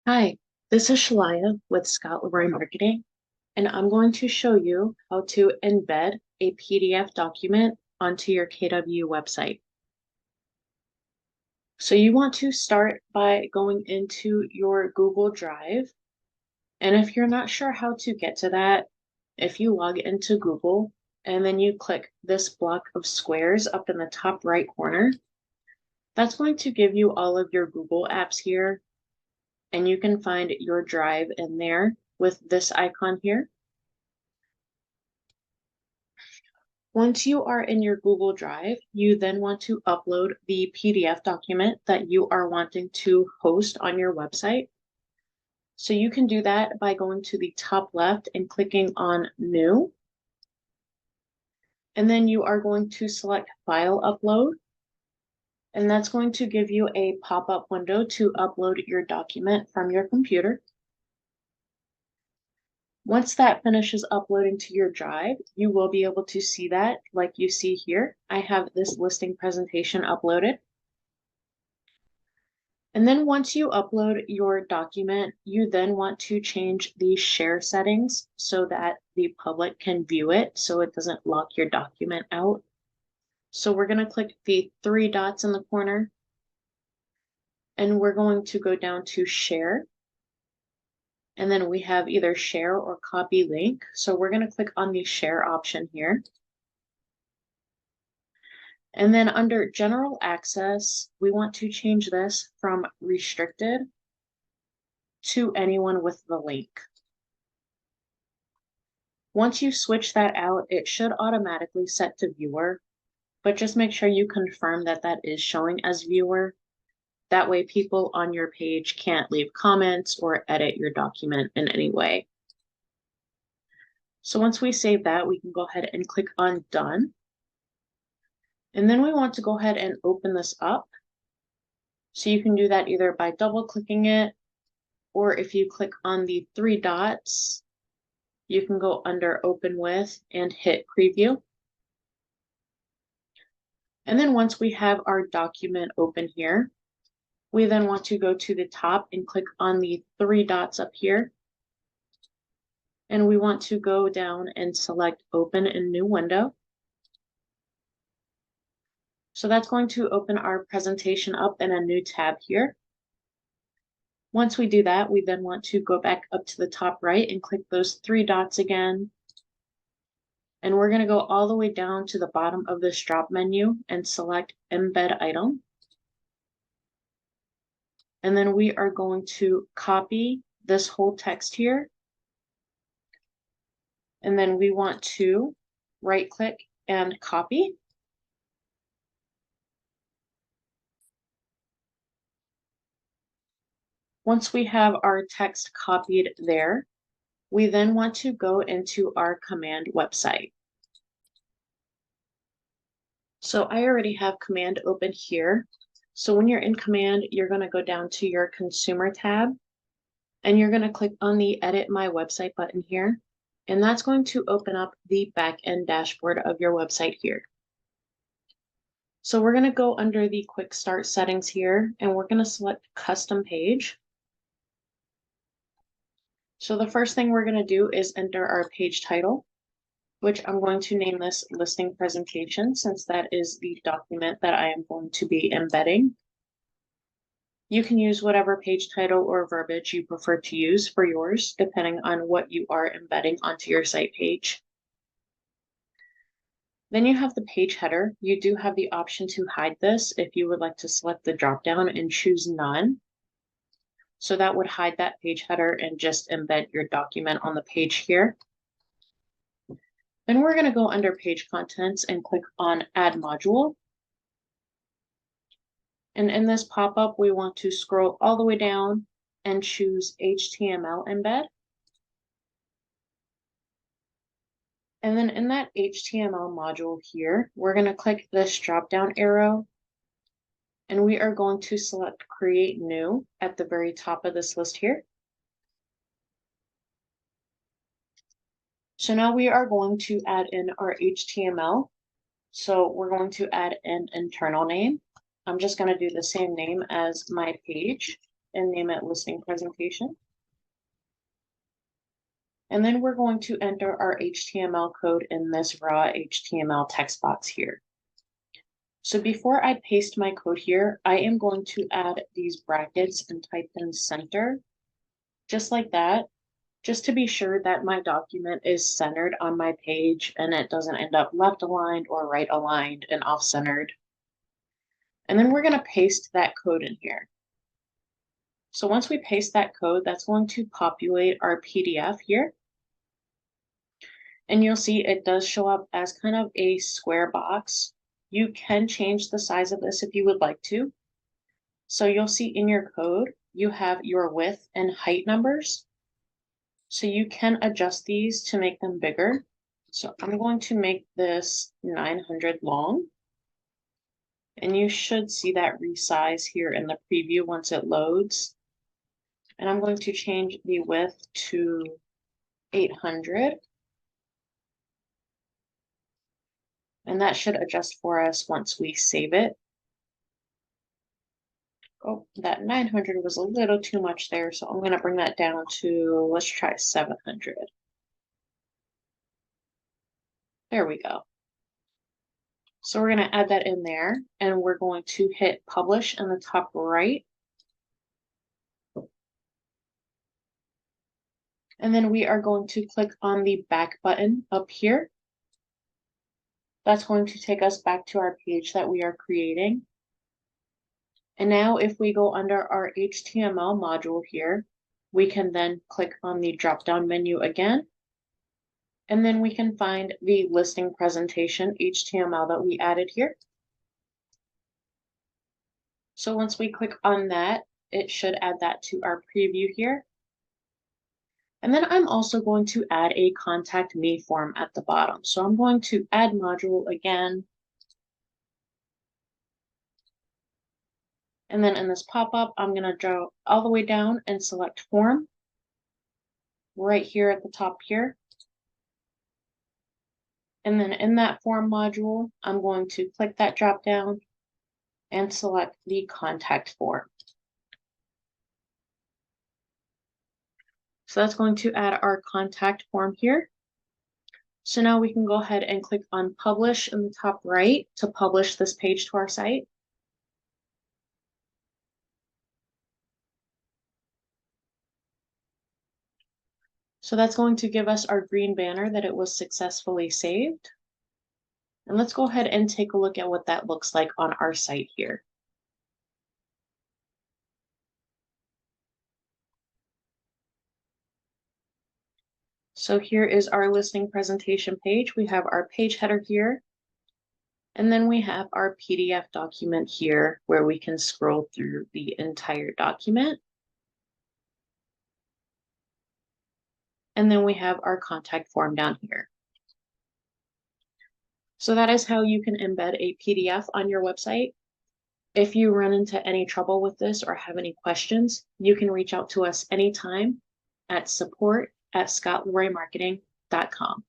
Hi, this is Shalaya with Scott Leroy Marketing, and I'm going to show you how to embed a PDF document onto your KW website. So you want to start by going into your Google Drive, and if you're not sure how to get to that, if you log into Google and then you click this block of squares up in the top right corner, that's going to give you all of your Google apps here, and you can find your drive in there with this icon here. Once you are in your Google Drive, you then want to upload the PDF document that you are wanting to host on your website. So you can do that by going to the top left and clicking on New. And then you are going to select File Upload. And that's going to give you a pop-up window to upload your document from your computer. Once that finishes uploading to your drive, you will be able to see that like you see here. I have this listing presentation uploaded. And then once you upload your document, you then want to change the share settings so that the public can view it so it doesn't lock your document out. So we're going to click the three dots in the corner and we're going to go down to share. And then we have either share or copy link. So we're going to click on the share option here. And then under general access, we want to change this from restricted to anyone with the link. Once you switch that out, it should automatically set to viewer, but just make sure you confirm that that is showing as viewer. That way people on your page can't leave comments or edit your document in any way. So once we save that, we can go ahead and click on done. And then we want to go ahead and open this up. So you can do that either by double clicking it, or if you click on the three dots, you can go under open with and hit preview. And then once we have our document open here, we then want to go to the top and click on the three dots up here. And we want to go down and select open in new window. So that's going to open our presentation up in a new tab here. Once we do that, we then want to go back up to the top right and click those three dots again. And we're going to go all the way down to the bottom of this drop menu and select embed item. And then we are going to copy this whole text here. And then we want to right click and copy. Once we have our text copied there, we then want to go into our command website. So I already have command open here. So when you're in command, you're going to go down to your consumer tab and you're going to click on the edit my website button here. And that's going to open up the back-end dashboard of your website here. So we're going to go under the quick start settings here and we're going to select custom page. So the first thing we're going to do is enter our page title, which I'm going to name this listing presentation since that is the document that I am going to be embedding. You can use whatever page title or verbiage you prefer to use for yours, depending on what you are embedding onto your site page. Then you have the page header. You do have the option to hide this if you would like to select the dropdown and choose none. So that would hide that page header and just embed your document on the page here. Then we're going to go under page contents and click on add module. And in this pop-up, we want to scroll all the way down and choose HTML embed. And then in that HTML module here, we're going to click this drop-down arrow and we are going to select create new at the very top of this list here. So now we are going to add in our HTML. So we're going to add an internal name. I'm just going to do the same name as my page. and name it listing presentation. And then we're going to enter our HTML code in this raw HTML text box here. So before I paste my code here, I am going to add these brackets and type in center, just like that, just to be sure that my document is centered on my page and it doesn't end up left aligned or right aligned and off centered. And then we're going to paste that code in here. So once we paste that code, that's going to populate our PDF here. And you'll see it does show up as kind of a square box. You can change the size of this if you would like to. So you'll see in your code, you have your width and height numbers. So you can adjust these to make them bigger. So I'm going to make this 900 long. And you should see that resize here in the preview once it loads. And I'm going to change the width to 800. And that should adjust for us once we save it. Oh, that 900 was a little too much there, so I'm going to bring that down to, let's try 700. There we go. So we're going to add that in there, and we're going to hit publish in the top right. And then we are going to click on the back button up here. That's going to take us back to our page that we are creating. And now if we go under our HTML module here, we can then click on the drop-down menu again. And then we can find the listing presentation HTML that we added here. So once we click on that, it should add that to our preview here. And then I'm also going to add a contact me form at the bottom. So I'm going to add module again. And then in this pop-up, I'm going to go all the way down and select form right here at the top here. And then in that form module, I'm going to click that drop down and select the contact form. So that's going to add our contact form here. So now we can go ahead and click on publish in the top right to publish this page to our site. So that's going to give us our green banner that it was successfully saved. And let's go ahead and take a look at what that looks like on our site here. So here is our listing presentation page. We have our page header here. And then we have our PDF document here where we can scroll through the entire document. And then we have our contact form down here. So that is how you can embed a PDF on your website. If you run into any trouble with this or have any questions, you can reach out to us anytime at support@scottleroymarketing.com.